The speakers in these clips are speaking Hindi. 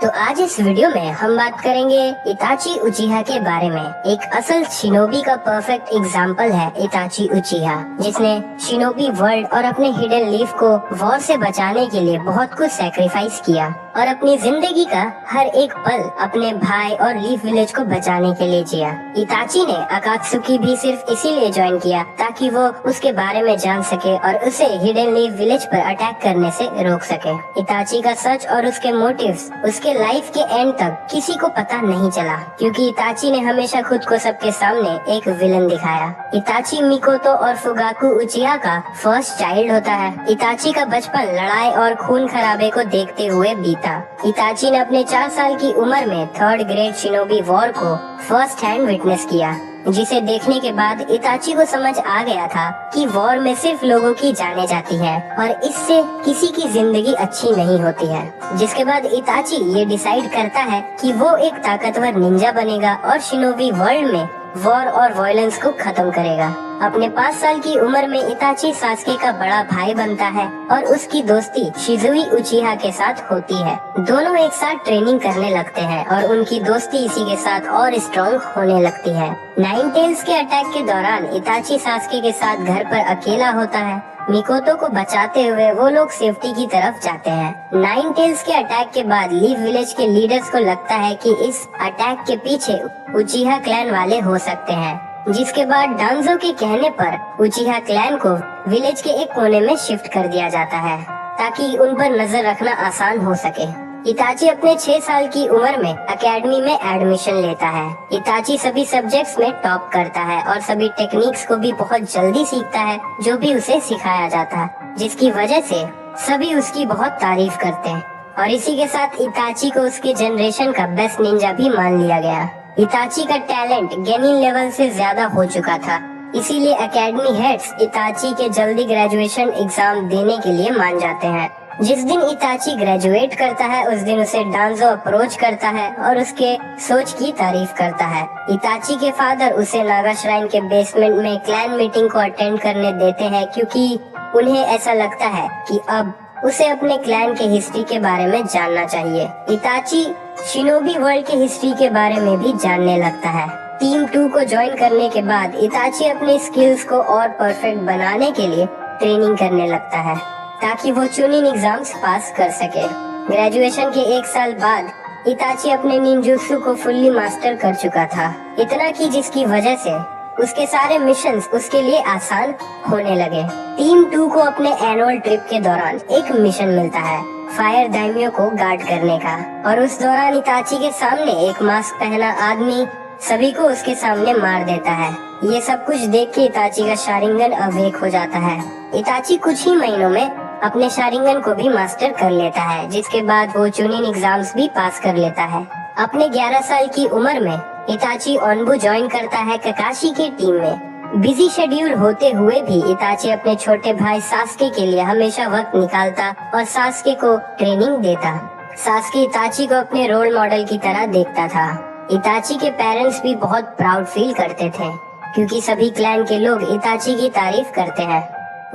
तो आज इस वीडियो में हम बात करेंगे इताची उचिहा के बारे में। एक असल शिनोबी का परफेक्ट एग्जाम्पल है इताची उचिहा, जिसने शिनोबी वर्ल्ड और अपने हिडन लीफ को वॉर से बचाने के लिए बहुत कुछ सैक्रिफाइस किया और अपनी जिंदगी का हर एक पल अपने भाई और लीफ विलेज को बचाने के लिए जिया। इताची ने अकात्सुकी भी सिर्फ इसीलिए ज्वाइन किया ताकि वो उसके बारे में जान सके और उसे हिडन लीफ विलेज पर अटैक करने से रोक सके। इताची का सच और उसके मोटिव्स उसके लाइफ के एंड तक किसी को पता नहीं चला, क्योंकि इताची ने हमेशा खुद को सबके सामने एक विलन दिखाया। इताची मिकोतो और फुगाकू उचिहा का फर्स्ट चाइल्ड होता है। इताची का बचपन लड़ाई और खून खराबे को देखते हुए बीता। इताची ने अपने 4 साल की उम्र में 3rd ग्रेट शिनोबी वॉर को फर्स्ट हैंड विटनेस किया, जिसे देखने के बाद इताची को समझ आ गया था कि वॉर में सिर्फ लोगों की जाने जाती है और इससे किसी की जिंदगी अच्छी नहीं होती है। जिसके बाद इताची ये डिसाइड करता है कि वो एक ताकतवर निंजा बनेगा और शिनोबी वर्ल्ड में वॉर और वायलेंस को खत्म करेगा। अपने 5 साल की उम्र में इताची सास्के का बड़ा भाई बनता है और उसकी दोस्ती शिजुई उचिहा के साथ होती है। दोनों एक साथ ट्रेनिंग करने लगते हैं और उनकी दोस्ती इसी के साथ और स्ट्रॉन्ग होने लगती है। नाइन टेल्स के अटैक के दौरान इताची सास्के के साथ घर पर अकेला होता है। मिकोतो को बचाते हुए वो लोग सेफ्टी की तरफ जाते हैं। नाइन टेल्स के अटैक के बाद लीफ विलेज के लीडर्स को लगता है कि इस अटैक के पीछे उचिहा क्लैन वाले हो सकते हैं, जिसके बाद डांजो के कहने पर उचिहा क्लैन को विलेज के एक कोने में शिफ्ट कर दिया जाता है ताकि उन पर नजर रखना आसान हो सके। इताची अपने 6 साल की उम्र में एकेडमी में एडमिशन लेता है। इताची सभी सब्जेक्ट्स में टॉप करता है और सभी टेक्निक्स को भी बहुत जल्दी सीखता है जो भी उसे सिखाया जाता है, जिसकी वजह से सभी उसकी बहुत तारीफ करते हैं और इसी के साथ इताची को उसके जनरेशन का बेस्ट निंजा भी मान लिया गया। इताची का टैलेंट गेनिन लेवल से ज्यादा हो चुका था, इसीलिए एकेडमी हेड्स इताची के जल्दी ग्रेजुएशन एग्जाम देने के लिए मान जाते हैं। जिस दिन इताची ग्रेजुएट करता है उस दिन उसे डांजो अप्रोच करता है और उसके सोच की तारीफ करता है। इताची के फादर उसे नागा श्राइन के बेसमेंट में क्लैन मीटिंग को अटेंड करने देते हैं, क्योंकि उन्हें ऐसा लगता है कि अब उसे अपने क्लैन के हिस्ट्री के बारे में जानना चाहिए। इताची शिनोबी वर्ल्ड के हिस्ट्री के बारे में भी जानने लगता है। टीम 2 को ज्वाइन करने के बाद इताची अपने स्किल्स को और परफेक्ट बनाने के लिए ट्रेनिंग करने लगता है ताकि वो चुनिन एग्जाम्स पास कर सके। ग्रेजुएशन के 1 साल बाद इताची अपने निंजुत्सु को फुल्ली मास्टर कर चुका था, इतना कि जिसकी वजह से उसके सारे मिशंस उसके लिए आसान होने लगे। टीम 2 को अपने एनुअल ट्रिप के दौरान एक मिशन मिलता है फायर दाइमियो को गार्ड करने का, और उस दौरान इताची के सामने एक मास्क पहना आदमी सभी को उसके सामने मार देता है। ये सब कुछ देख के इताची का शारिंगन अवेक हो जाता है। इताची कुछ ही महीनों में अपने शारिंगन को भी मास्टर कर लेता है, जिसके बाद वो चुनिन एग्जाम्स भी पास कर लेता है। अपने 11 साल की उम्र में इताची ओनबू ज्वाइन करता है ककाशी की टीम में। बिजी शेड्यूल होते हुए भी इताची अपने छोटे भाई सास्के के लिए हमेशा वक्त निकालता और सास्के को ट्रेनिंग देता। सास्के इताची को अपने रोल मॉडल की तरह देखता था। इताची के पेरेंट्स भी बहुत प्राउड फील करते थे, क्योंकि सभी क्लैन के लोग इताची की तारीफ करते हैं।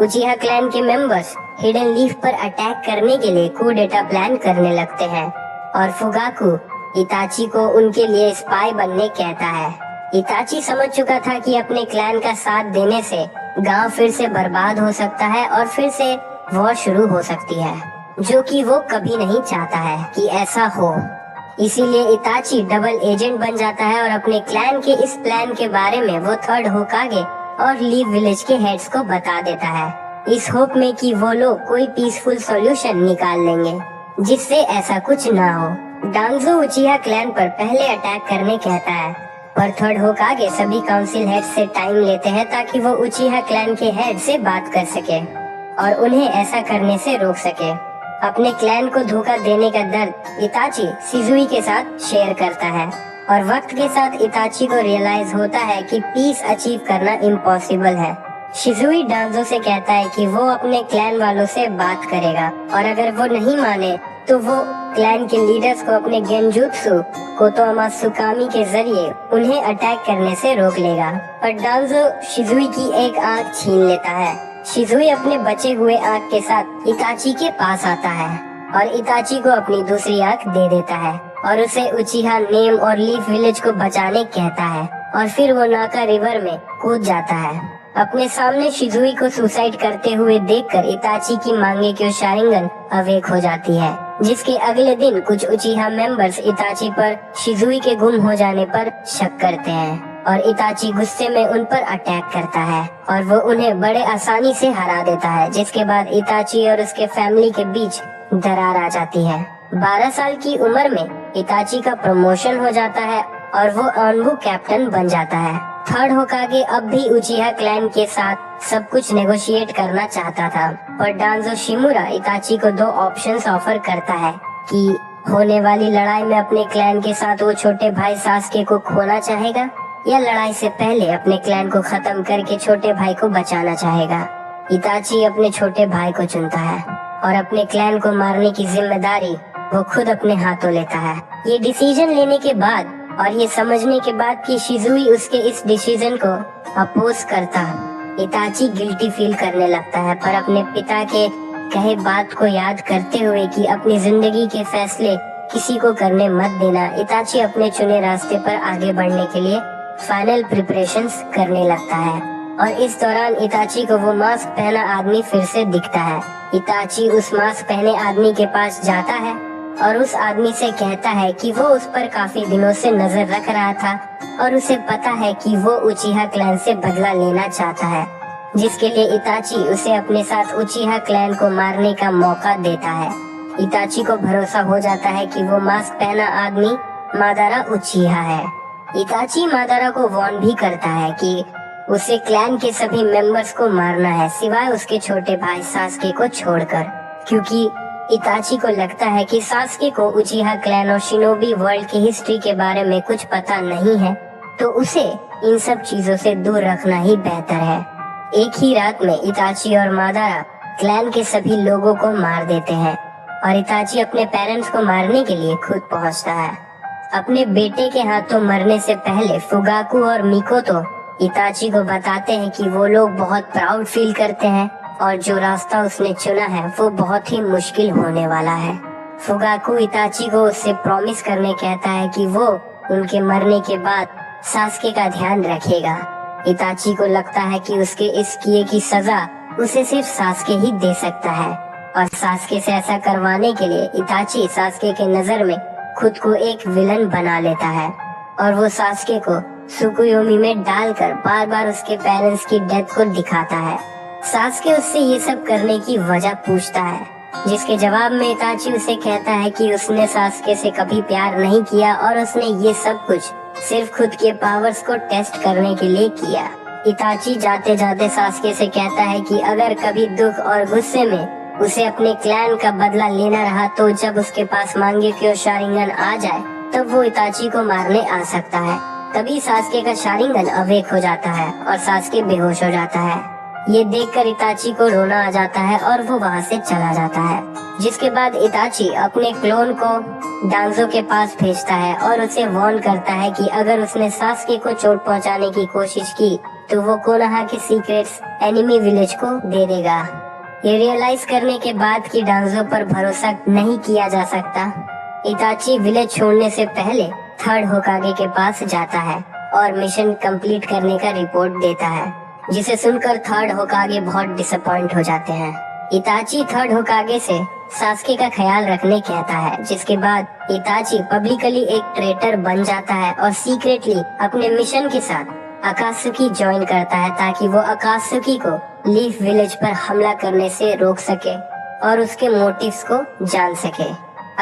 उचिहा क्लैन के मेंबर्स हिडन लीफ पर अटैक करने के लिए कू डेटा प्लान करने लगते हैं और फुगाकू इताची को उनके लिए स्पाई बनने कहता है। इताची समझ चुका था कि अपने क्लैन का साथ देने से गांव फिर से बर्बाद हो सकता है और फिर से वॉर शुरू हो सकती है, जो कि वो कभी नहीं चाहता है कि ऐसा हो। इसीलिए इताची डबल एजेंट बन जाता है और अपने क्लैन के इस प्लान के बारे में वो 3rd होकागे और लीफ विलेज के हेड्स को बता देता है, इस होप में कि वो लोग कोई पीसफुल सॉल्यूशन निकाल लेंगे जिससे ऐसा कुछ ना हो। डांजो उचिहा क्लैन पर पहले अटैक करने कहता है, पर 3rd होकागे सभी काउंसिल हेड से टाइम लेते हैं ताकि वो उचिहा क्लैन के हेड से बात कर सके और उन्हें ऐसा करने से रोक सके। अपने क्लैन को धोखा देने का दर्द इताची शिजुई के साथ शेयर करता है और वक्त के साथ इताची को रियलाइज होता है कि पीस अचीव करना इम्पॉसिबल है। शिजुई डांजो से कहता है कि वो अपने क्लैन वालों से बात करेगा और अगर वो नहीं माने तो वो क्लैन के लीडर्स को अपने गेंजुत्सु कोतोमा सुकामी के जरिए उन्हें अटैक करने से रोक लेगा, पर डांजो शिजुई की एक आंख छीन लेता है। शिजुई अपने बचे हुए आंख के साथ इताची के पास आता है और इताची को अपनी दूसरी आंख दे देता है और उसे उचिहा नेम और लीफ विलेज को बचाने कहता है और फिर वो नाका रिवर में कूद जाता है। अपने सामने शिजुई को सुसाइड करते हुए देखकर इताची की मांगेक्यो शारिंगन अवेक हो जाती है, जिसके अगले दिन कुछ उचिहा मेंबर्स इताची पर शिजुई के गुम हो जाने पर शक करते हैं और इताची गुस्से में उन पर अटैक करता है और वो उन्हें बड़े आसानी से हरा देता है, जिसके बाद इताची और उसके फैमिली के बीच दरार आ जाती है। 12 साल की उम्र में इताची का प्रमोशन हो जाता है और वो अनबू कैप्टन बन जाता है। थर्ड होकागे अब भी उचिहा क्लैन के साथ सब कुछ नेगोशिएट करना चाहता था, पर डांजो शिमुरा इताची को 2 ऑप्शंस ऑफर करता है कि होने वाली लड़ाई में अपने क्लैन के साथ वो छोटे भाई सास्के को खोना चाहेगा या लड़ाई से पहले अपने क्लैन को खत्म करके छोटे भाई को बचाना चाहेगा। इताची अपने छोटे भाई को चुनता है और अपने क्लैन को मारने की जिम्मेदारी वो खुद अपने हाथों लेता है। ये डिसीजन लेने के बाद और ये समझने के बाद कि शिजुई उसके इस डिसीजन को अपोज करता, इताची गिल्टी फील करने लगता है, पर अपने पिता के कहे बात को याद करते हुए कि अपनी जिंदगी के फैसले किसी को करने मत देना, इताची अपने चुने रास्ते पर आगे बढ़ने के लिए फाइनल प्रिपरेशंस करने लगता है। और इस दौरान इताची को वो मास्क पहना आदमी फिर से दिखता है। इताची उस मास्क पहने आदमी के पास जाता है और उस आदमी से कहता है कि वो उस पर काफी दिनों से नजर रख रहा था और उसे पता है कि वो उचिहा क्लैन से बदला लेना चाहता है, जिसके लिए इताची उसे अपने साथ उचिहा क्लैन को मारने का मौका देता है। इताची को भरोसा हो जाता है कि वो मास्क पहना आदमी मादारा उचिहा है। इताची मादारा को वार्न भी करता है कि उसे क्लैन के सभी मेंबर्स को मारना है सिवाय उसके छोटे भाई सास्के को छोड़कर, क्योंकि इताची को लगता है कि सास्के को उचिहा क्लैन और शिनोबी वर्ल्ड की हिस्ट्री के बारे में कुछ पता नहीं है, तो उसे इन सब चीजों से दूर रखना ही बेहतर है। एक ही रात में इताची और मादारा क्लैन के सभी लोगों को मार देते हैं और इताची अपने पेरेंट्स को मारने के लिए खुद पहुंचता है। अपने बेटे के हाथों मरने से पहले फुगाकू और मिकोतो इताची को बताते हैं कि वो लोग बहुत प्राउड फील करते हैं और जो रास्ता उसने चुना है वो बहुत ही मुश्किल होने वाला है। फुगाकू इताची को उससे प्रॉमिस करने कहता है कि वो उनके मरने के बाद सास्के का ध्यान रखेगा। इताची को लगता है कि उसके इस किए की सजा उसे सिर्फ सास्के ही दे सकता है और सास्के से ऐसा करवाने के लिए इताची सास्के के नजर में खुद को एक विलन बना लेता है और वो सास्के को सुकुयोमी में डालकर बार बार उसके पेरेंट्स की डेथ को दिखाता है। सास्के उससे ये सब करने की वजह पूछता है, जिसके जवाब में इताची उसे कहता है कि उसने सास्के से कभी प्यार नहीं किया और उसने ये सब कुछ सिर्फ खुद के पावर्स को टेस्ट करने के लिए किया। इताची जाते जाते सास्के से कहता है कि अगर कभी दुख और गुस्से में उसे अपने क्लैन का बदला लेना रहा तो जब उसके पास मांगेक्यो शारिंगन आ जाए तब वो इताची को मारने आ सकता है। तभी सास्के का शारिंगन अवेक हो जाता है और सास्के बेहोश हो जाता है। ये देखकर इताची को रोना आ जाता है और वो वहाँ से चला जाता है, जिसके बाद इताची अपने क्लोन को डांजो के पास भेजता है और उसे वार्न करता है कि अगर उसने सास्के को चोट पहुँचाने की कोशिश की तो वो कोनोहा के सीक्रेट्स एनिमी विलेज को दे देगा। ये रियलाइज करने के बाद कि डांजो पर भरोसा नहीं किया जा सकता, इताची विलेज छोड़ने से पहले थर्ड होकागे के पास जाता है और मिशन कंप्लीट करने का रिपोर्ट देता है, जिसे सुनकर थर्ड होकागे बहुत डिसअपॉइंट हो जाते हैं। इताची थर्ड होकागे से सास्के का ख्याल रखने कहता है, जिसके बाद इताची पब्लिकली एक ट्रेटर बन जाता है और सीक्रेटली अपने मिशन के साथ अकात्सुकी ज्वाइन करता है ताकि वो अकात्सुकी को लीफ विलेज पर हमला करने से रोक सके और उसके मोटिव्स को जान सके।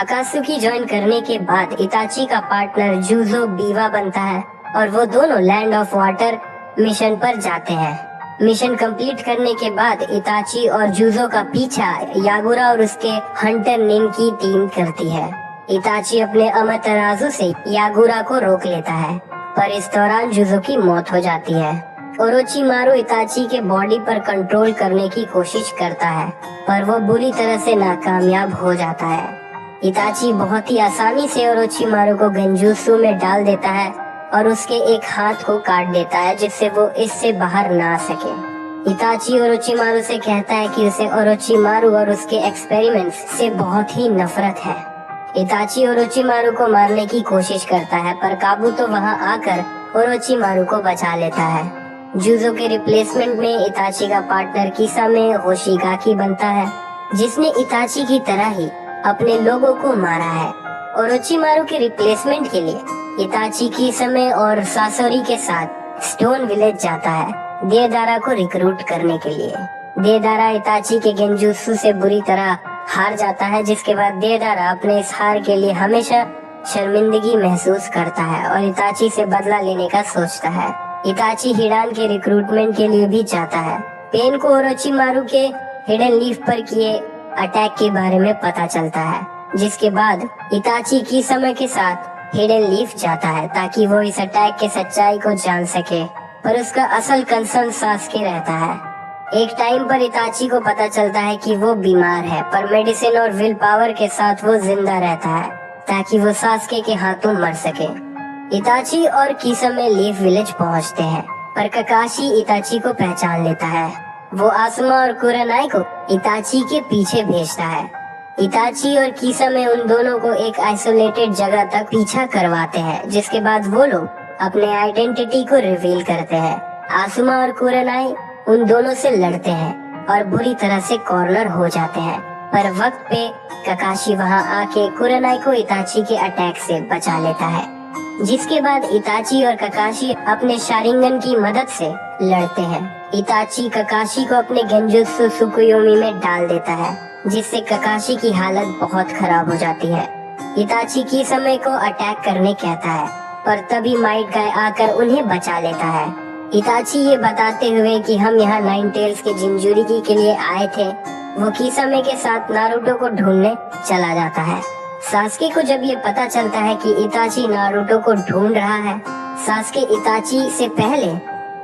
अकात्सुकी ज्वाइन करने के बाद इताची का पार्टनर जूजो बीवा बनता है और वो दोनों लैंड ऑफ वाटर मिशन पर जाते हैं। मिशन कंप्लीट करने के बाद इताची और जूजो का पीछा यागुरा और उसके हंटर निन की टीम करती है। इताची अपने अमतराजु से यागुरा को रोक लेता है, पर इस दौरान जूजो की मौत हो जाती है। ओरोचिमारू इताची के बॉडी पर कंट्रोल करने की कोशिश करता है, पर वो बुरी तरह से नाकामयाब हो जाता है। इताची बहुत ही आसानी से ओरोचिमारू को गेंजुत्सु में डाल देता है और उसके एक हाथ को काट देता है, जिससे वो इससे बाहर ना आ सके। इताची ओरोचिमारू से कहता है कि उसे ओरोचिमारू और उसके एक्सपेरिमेंट्स से बहुत ही नफरत है। इताची ओरोचिमारू को मारने की कोशिश करता है, पर काबुतो वहां आकर ओरोचिमारू को बचा लेता है। जूजो के रिप्लेसमेंट में इताची का पार्टनर किसामे होशिगाकी बनता है, जिसने इताची की तरह ही अपने लोगों को मारा है। ओरोचिमारू के रिप्लेसमेंट के लिए इताची किसामे और सासोरी के साथ स्टोन विलेज जाता है देदारा को रिक्रूट करने के लिए। देदारा इताची के गेंजुत्सु से बुरी तरह हार जाता है, जिसके बाद देदारा अपने इस हार के लिए हमेशा शर्मिंदगी महसूस करता है और इताची से बदला लेने का सोचता है। इताची हिडान के रिक्रूटमेंट के लिए भी जाता है। पेन को ओरोचिमारू के हिडन लीफ पर किए अटैक के बारे में पता चलता है, जिसके बाद इताची किसामे के साथ हिडन लीफ जाता है ताकि वो इस अटैक के सच्चाई को जान सके, पर उसका असल कंसर्न सास्के रहता है। एक टाइम पर इताची को पता चलता है कि वो बीमार है, पर मेडिसिन और विल पावर के साथ वो जिंदा रहता है ताकि वो सास्के के हाथों मर सके। इताची और किसामे लीफ विलेज पहुंचते हैं, पर ककाशी इताची को पहचान लेता है। वो आसुमा और कुरानाई को इताची के पीछे भेजता है। इताची और किसामे उन दोनों को एक आइसोलेटेड जगह तक पीछा करवाते हैं, जिसके बाद वो लोग अपने आइडेंटिटी को रिवील करते हैं। आसुमा और कुरानाई उन दोनों से लड़ते हैं और बुरी तरह से कॉर्नर हो जाते हैं, पर वक्त पे ककाशी वहां आके कुरानाई को इताची के अटैक से बचा लेता है। जिसके बाद इताची और ककाशी अपने शारिंगन की मदद से लड़ते हैं। इताची ककाशी को अपने गेंजुत्सु सुकुयोमी में डाल देता है, जिससे ककाशी की हालत बहुत खराब हो जाती है। इताची किसामे को अटैक करने कहता है, पर तभी माइट गाय आकर उन्हें बचा लेता है। इताची ये बताते हुए कि हम यहाँ नाइन टेल्स के जिंजुरिकी के लिए आए थे, वो किसामे के साथ नारुतो को ढूंढने चला जाता है। सास्के को जब ये पता चलता है कि इताची नारुतो को ढूंढ रहा है, सास्के इताची से पहले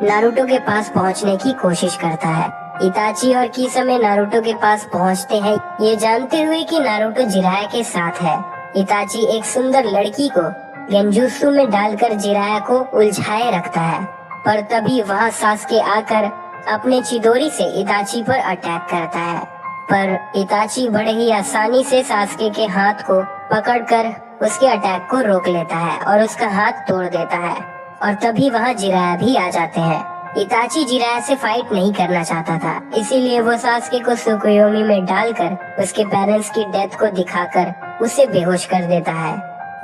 नारुतो के पास पहुंचने की कोशिश करता है। इताची और किसामे नारुतो के पास पहुंचते हैं, ये जानते हुए कि नारुतो जिराया के साथ है। इताची एक सुंदर लड़की को गेंजुत्सु में डालकर जिराया को उलझाए रखता है, पर तभी वहां सास्के आकर अपने चिदोरी से इताची पर अटैक करता है, पर इताची बड़े ही आसानी से सास्के के हाथ को पकड़कर उसके अटैक को रोक लेता है और उसका हाथ तोड़ देता है। और तभी वहां जिराया भी आ जाते हैं। इताची जिराया से फाइट नहीं करना चाहता था, इसीलिए वो सास्के को सुकुयोमी में डालकर उसके पेरेंट्स की डेथ को दिखाकर उसे बेहोश कर देता है।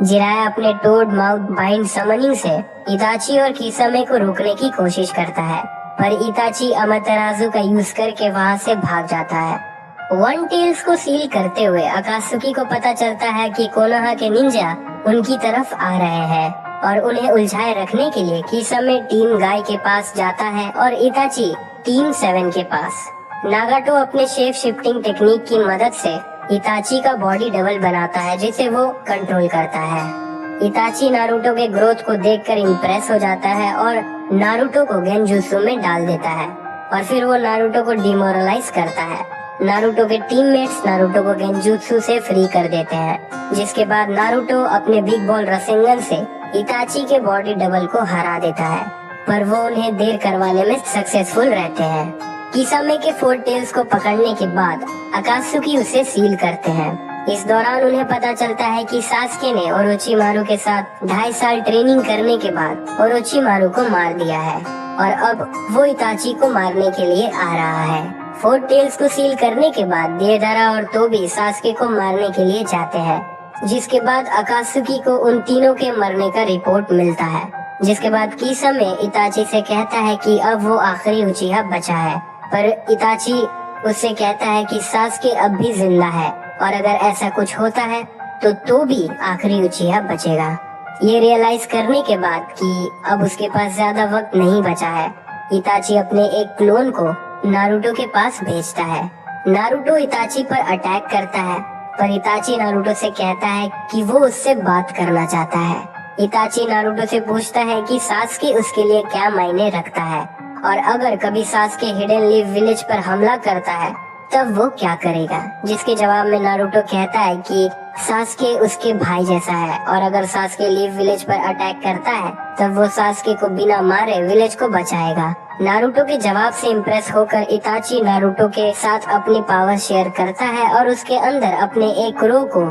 जिराया अपने टोड माउथ बाइंड समनिंग से इताची और किसामे को रोकने की कोशिश करता है, पर इताची अमातेराजु का यूज करके वहां से भाग जाता है। वन टेल्स को सील करते हुए अकात्सुकी को पता चलता है कि कोनोहा के निंजा उनकी तरफ आ रहे हैं और उन्हें उलझाए रखने के लिए किसामे टीम गाय के पास जाता है और इताची टीम 7 के पास। नागाटो अपने शेप शिफ्टिंग टेक्निक की मदद से इताची का बॉडी डबल बनाता है, जिसे वो कंट्रोल करता है। इताची नारुतो के ग्रोथ को देखकर इम्प्रेस हो जाता है और नारुतो को गेंजुत्सु में डाल देता है और फिर वो नारुतो को डिमोरलाइज करता है। नारुतो के टीममेट्स नारुतो को गेंजुत्सु से फ्री कर देते हैं, जिसके बाद नारुतो अपने बिग बॉल रसेंगन से इताची के बॉडी डबल को हरा देता है, पर वो उन्हें देर करवाने में सक्सेसफुल रहते हैं। किसामे के 4 टेल्स को पकड़ने के बाद अकात्सुकी उसे सील करते हैं। इस दौरान उन्हें पता चलता है कि सास्के ने ओरोचिमारू के साथ 2.5 साल ट्रेनिंग करने के बाद ओरोचिमारू को मार दिया है और अब वो इताची को मारने के लिए आ रहा है। 4 टेल्स को सील करने के बाद देदारा और तोबी सास्के को मारने के लिए जाते हैं, जिसके बाद अकात्सुकी को उन तीनों के मरने का रिपोर्ट मिलता है। जिसके बाद किसामे इताची से कहता है कि अब वो आखिरी उचिहा बचा है, पर इताची उससे कहता है कि सास्के अब भी जिंदा है और अगर ऐसा कुछ होता है तो भी आखिरी उचिहा बचेगा। ये रियलाइज करने के बाद कि अब उसके पास ज्यादा वक्त नहीं बचा है, इताची अपने एक क्लोन को नारुतो के पास भेजता है। नारुतो इताची पर अटैक करता है, पर इताची नारुतो से कहता है कि वो उससे बात करना चाहता है। इताची नारुतो से पूछता है कि सास्के उसके लिए क्या मायने रखता है और अगर कभी सास्के हिडन लीफ विलेज पर हमला करता है तब वो क्या करेगा, जिसके जवाब में नारुतो कहता है कि सास्के उसके भाई जैसा है और अगर सास्के लीफ विलेज पर अटैक करता है तब वो सास्के को बिना मारे विलेज को बचाएगा। नारुतो के जवाब से इम्प्रेस होकर इताची नारुतो के साथ अपनी पावर शेयर करता है और उसके अंदर अपने एक क्रो को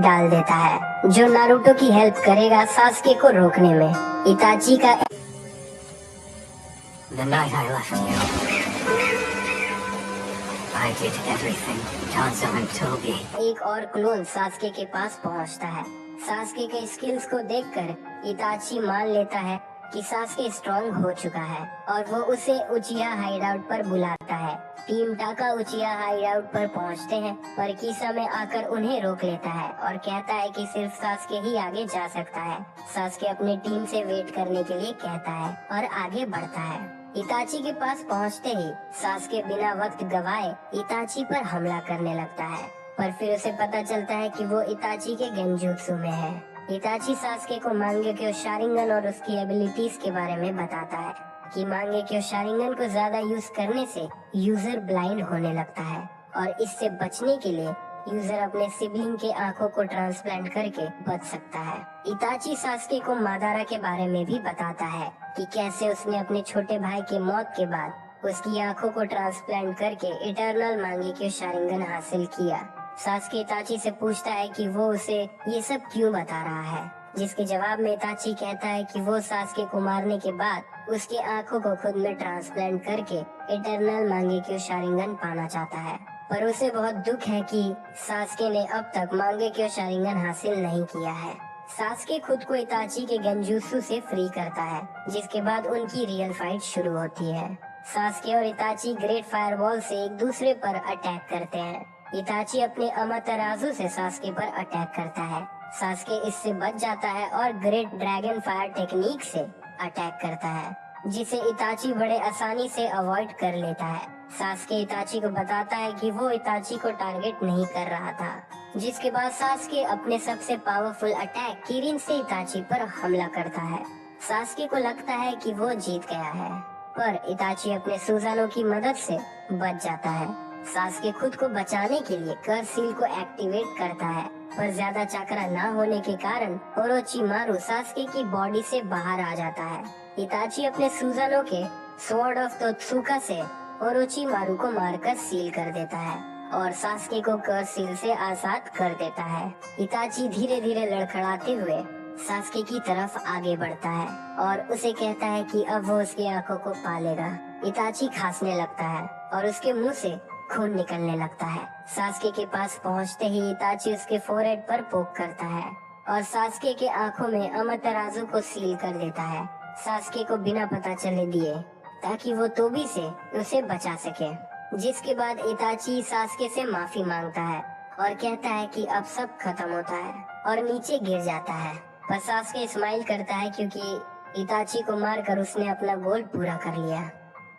डाल देता है, जो नारुतो की हेल्प करेगा सास्के को रोकने में। इताची का The night I left you, I did everything Tanzo and Toby. एक और क्लोन सास्के के पास पहुंचता है। सास्के के स्किल्स को देखकर इताची मान लेता है कि सास्के स्ट्रॉन्ग हो चुका है और वो उसे उचिहा हाइडआउट पर बुलाता है। टीम टाका उचिहा हाइडआउट पर पहुंचते हैं पर किसा में आकर उन्हें रोक लेता है और कहता है कि सिर्फ सास्के ही आगे जा सकता है। सास्के अपनी टीम से वेट करने के लिए कहता है और आगे बढ़ता है। इताची के पास पहुंचते ही सास्के बिना वक्त गवाए इताची पर हमला करने लगता है, पर फिर उसे पता चलता है कि वो इताची के गेंजुत्सु में है। इताची सास्के को मांगेक्यो शारिंगन और उसकी एबिलिटीज के बारे में बताता है कि मांगेक्यो शारिंगन को ज्यादा यूज करने से यूजर ब्लाइंड होने लगता है और इससे बचने के लिए यूजर अपने सिबलिंग के आंखों को ट्रांसप्लांट करके बच सकता है। इताची सास्के को मादारा के बारे में भी बताता है कि कैसे उसने अपने छोटे भाई की मौत के बाद उसकी आंखों को ट्रांसप्लांट करके इटर्नल मांगेक्यो शारिंगन हासिल किया। सास्के इताची से पूछता है कि वो उसे ये सब क्यों बता रहा है, जिसके जवाब में इताची कहता है कि वो सास्के को मारने के बाद उसकी आंखों को खुद में ट्रांसप्लांट करके इटर्नल मांगेक्यो शारिंगन पाना चाहता है, पर उसे बहुत दुख है कि सास्के ने अब तक मांगेक्यो शारिंगन हासिल नहीं किया है। सास्के खुद को इताची के गेंजुत्सु से फ्री करता है, जिसके बाद उनकी रियल फाइट शुरू होती है। सास्के और इताची ग्रेट फायरबॉल से एक दूसरे पर अटैक करते हैं। इताची अपने अमातेराजु से सास्के पर अटैक करता है। सास्के इससे बच जाता है और ग्रेट ड्रैगन फायर टेक्निक से अटैक करता है, जिसे इताची बड़े आसानी से अवॉइड कर लेता है। सास्के इताची को बताता है कि वो इताची को टारगेट नहीं कर रहा था, जिसके बाद सास्के अपने सबसे पावरफुल अटैक किरिन से इताची पर हमला करता है। सास्के को लगता है कि वो जीत गया है, पर इताची अपने सुजानो की मदद से बच जाता है। सास्के खुद को बचाने के लिए कर सील को एक्टिवेट करता है, पर ज्यादा चक्रा न होने के कारण ओरोचिमारू सास्के की बॉडी से बाहर आ जाता है। इताची अपने सुजानो के स्वॉर्ड ऑफ तोत्सुका से ओरोचिमारू को मारकर सील कर देता है और सास्के को कर सील से आजाद कर देता है। इताची धीरे धीरे लड़खड़ाते हुए सास्के की तरफ आगे बढ़ता है और उसे कहता है कि अब वो उसकी आंखों को पालेगा। इताची खांसने लगता है और उसके मुंह से खून निकलने लगता है। सास्के के पास पहुंचते ही इताची उसके फोरहेड पर पोक करता है और सास्के के आंखों में अमातेराजु को सील कर देता है, सास्के को बिना पता चले दिए, ताकि वो तोबी से उसे बचा सके। जिसके बाद इताची सास्के से माफी मांगता है और कहता है कि अब सब खत्म होता है और नीचे गिर जाता है, पर सास्के स्माइल करता है क्योंकि इताची को मारकर उसने अपना गोल पूरा कर लिया।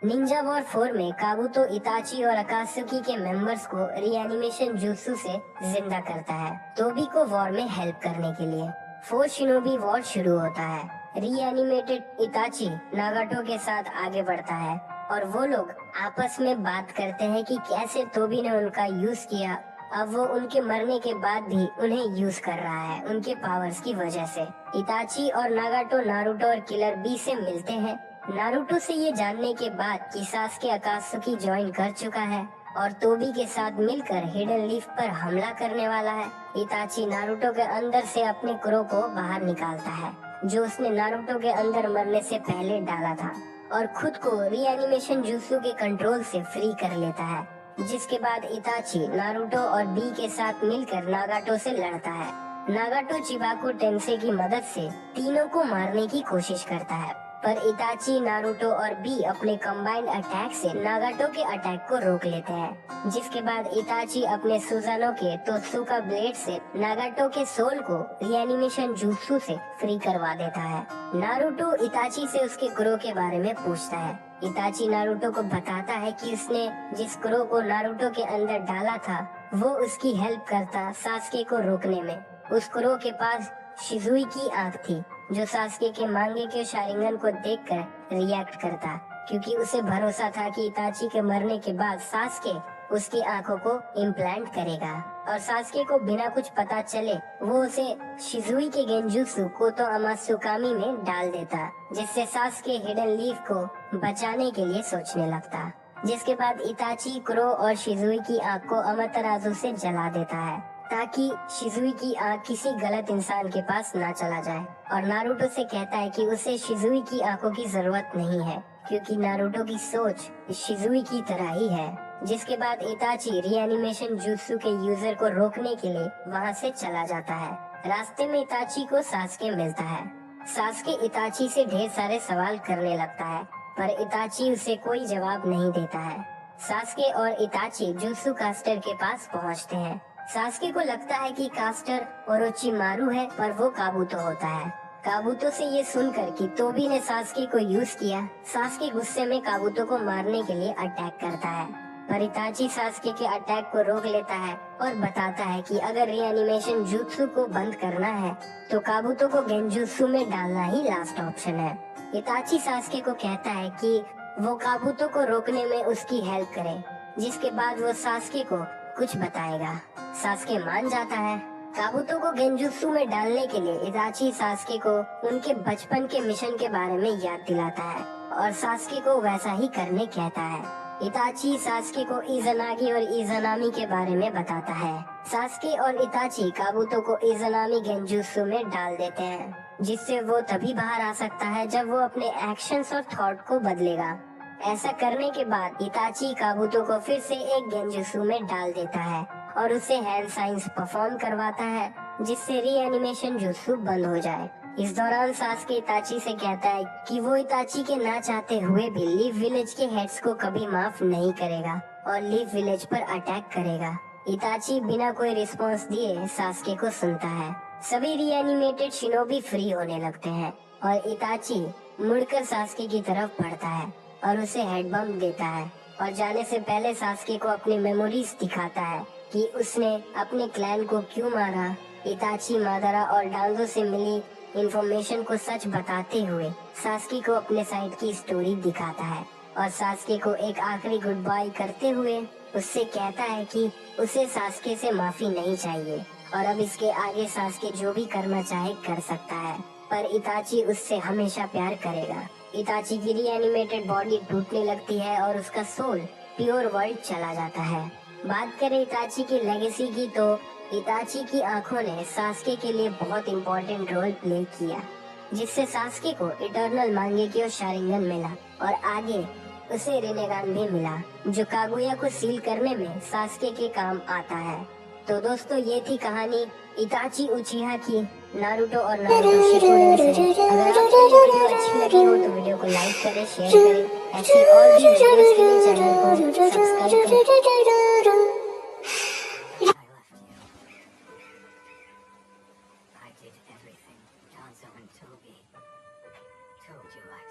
निंजा वॉर 4 में काबुतो इताची और अकात्सुकी के मेंबर्स को रीएनिमेशन जुत्सु से जिंदा करता है, तोबी को वॉर में हेल्प करने के लिए। 4 शिनोबी वॉर शुरू होता है। रीएनिमेटेड इताची नागाटो के साथ आगे बढ़ता है और वो लोग आपस में बात करते हैं कि कैसे तोबी ने उनका यूज किया। अब वो उनके मरने के बाद भी उन्हें यूज कर रहा है उनके पावर्स की वजह से। इताची और नागाटो नारुतो और किलर बी से मिलते हैं। नारुतो से ये जानने के बाद कि सास्के अकात्सुकी ज्वाइन कर चुका है और तोबी के साथ मिलकर हिडन लीफ पर हमला करने वाला है, इताची नारुतो के अंदर से अपने क्रो को बाहर निकालता है, जो उसने नारुतो के अंदर मरने से पहले डाला था, और खुद को रीएनिमेशन जुत्सु के कंट्रोल से फ्री कर लेता है। जिसके बाद इताची नारुतो और बी के साथ मिलकर नागाटो से लड़ता है। नागाटो चिबाको टेंसे की मदद से तीनों को मारने की कोशिश करता है, पर इताची नारुतो और बी अपने कंबाइंड अटैक से नागाटो के अटैक को रोक लेते हैं। जिसके बाद इताची अपने सुजानो के तोत्सुका ब्लेड से नागाटो के सोल को रीएनिमेशन जुत्सु से फ्री करवा देता है। नारुतो इताची से उसके क्रो के बारे में पूछता है। इताची नारुतो को बताता है कि उसने जिस क्रो को नारुतो के अंदर डाला था वो उसकी हेल्प करता सास्के को रोकने में। उस क्रो के पास शिजुई की आंख थी, जो सास्के के मांगेक्यो शारिंगन को देखकर रिएक्ट करता, क्योंकि उसे भरोसा था कि इताची के मरने के बाद सास्के उसकी आंखों को इम्प्लांट करेगा और सास्के को बिना कुछ पता चले वो उसे शिजुई के गेंजुत्सु कोतो अमात्सुकामी में डाल देता, जिससे सास्के हिडन लीफ को बचाने के लिए सोचने लगता। जिसके बाद इताची क्रो और शिजुई की आंख को अमातेराजु से जला देता है ताकि शिजुई की आंख किसी गलत इंसान के पास ना चला जाए, और नारुतो से कहता है कि उसे शिजुई की आंखों की जरूरत नहीं है क्योंकि नारुतो की सोच शिजुई की तरह ही है। जिसके बाद इताची रीएनिमेशन जुत्सु के यूजर को रोकने के लिए वहां से चला जाता है। रास्ते में इताची को सास्के मिलता है। सास्के इताची से ढेर सारे सवाल करने लगता है पर इताची उसे कोई जवाब नहीं देता है। सास्के और इताची जुत्सु कास्टर के पास पहुंचते हैं। सास्के को लगता है कि कास्टर ओरोचिमारू है पर वो काबूतो होता है। काबूतो से ये सुनकर कि तोबी ने सास्के को यूज किया, सास्के गुस्से में काबूतो को मारने के लिए अटैक करता है, पर इताची सास्के के अटैक को रोक लेता है और बताता है कि अगर रीएनिमेशन जुत्सु को बंद करना है तो काबूतो को गेंजुत्सु में डालना ही लास्ट ऑप्शन है। इताची सास्के को कहता है कि वो काबूतो को रोकने में उसकी हेल्प करे, जिसके बाद वो सास्के को कुछ बताएगा। सास्के मान जाता है। काबूतो को गेंजुत्सु में डालने के लिए इताची सास्के को उनके बचपन के मिशन के बारे में याद दिलाता है और सास्के को वैसा ही करने कहता है। इताची सास्के को इज़नागी और इज़नामी के बारे में बताता है। सास्के और इताची काबूतो को इज़नामी गेंजुत्सु में डाल देते हैं, जिससे वो तभी बाहर आ सकता है जब वो अपने एक्शंस और थॉट को बदलेगा। ऐसा करने के बाद इताची काबूतो को फिर से एक गेंजुत्सु में डाल देता है और उसे हैंड साइंस परफॉर्म करवाता है, जिससे रीएनिमेशन जुत्सु बंद हो जाए। इस दौरान सास्के इताची से कहता है कि वो इताची के ना चाहते हुए भी लीफ विलेज के हेड्स को कभी माफ नहीं करेगा और लीफ विलेज पर अटैक करेगा। इताची बिना कोई रिस्पॉन्स दिए सास्के को सुनता है। सभी रीएनिमेटेड शिनोबी फ्री होने लगते हैं और इताची मुड़कर सास्के की तरफ बढ़ता है और उसे हेड बम देता है और जाने से पहले सास्के को अपनी मेमोरीज दिखाता है कि उसने अपने क्लैन को क्यों मारा। इताची मादारा और डांजो से मिली इंफॉर्मेशन को सच बताते हुए सास्के को अपने साइड की स्टोरी दिखाता है और सास्के को एक आखिरी गुड बाय करते हुए उससे कहता है कि उसे सास्के से माफी नहीं चाहिए और अब इसके आगे सास्के जो भी करना चाहे कर सकता है, पर इताची उससे हमेशा प्यार करेगा। इताची की रीएनिमेटेड बॉडी टूटने लगती है और उसका सोल प्योर वर्ल्ड चला जाता है। बात करें इताची की लेगेसी की तो इताची की आंखों ने सास्के के लिए बहुत इम्पोर्टेंट रोल प्ले किया, जिससे सास्के को इटर्नल मांगेक्यो शारिंगन मिला और आगे उसे रिनेगान भी मिला, जो कागुया को सील करने में सास्के के काम आता है। तो दोस्तों ये थी कहानी इताची उचिहा की नारुतो और नारुतो शिपुडेन से। अगर आपको ये वीडियो अच्छी लगी हो तो वीडियो को लाइक करें, शेयर करें। ऐसी और भी वीडियोस के लिए चैनल को सब्सक्राइब करें। I did everything Danzo and Toby told you I